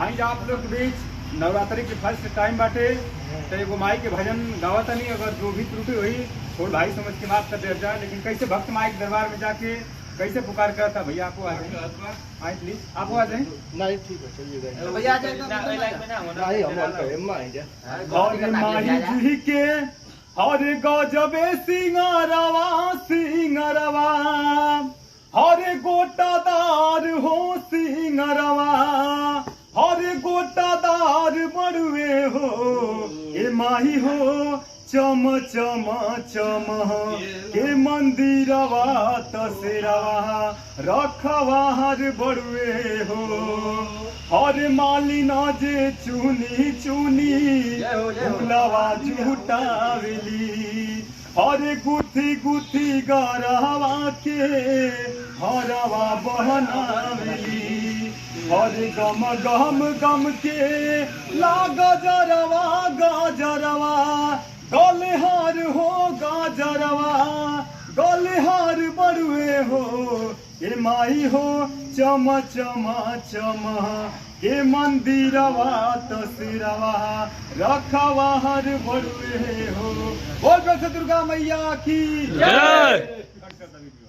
आई जा आप लोग के बीच नवरात्रि के फर्स्ट टाइम बाटे तो एगो माई के भजन गावत नहीं। अगर जो भी त्रुटि हुई थोड़ा भाई समझ के माफ कर दे जाए। लेकिन कैसे भक्त माई के दरबार में जाके कैसे पुकार करता भैया आपको आ जाए, आए प्लीज आपको आ जाए। नहीं ठीक है चलिए भैया आ जाए नहीं हम आई जा और माई जी के हर गजबे सिंगारवा सिंगारवा हर गोटादार हो सिंगारवा हर गोटादार बड़ुए हो ए माही हो चम चम चम के मंदिरवा तसेरवा रखवा हर बड़ुए हो हर मालिना जे चुनी चुनी फुलवा जुटावेली हर गुथी गुथी गरवा के हरवा बहनावेली हर गम गम गम के लाग जरवा गजरवा गलहार हो गाजरवा गलहार बड़ुए हो ए माई हो चम चम चम के मंदिरवा तस्वीरवा रखवा हर बड़ुए हो। बोल दुर्गा मैया की जय।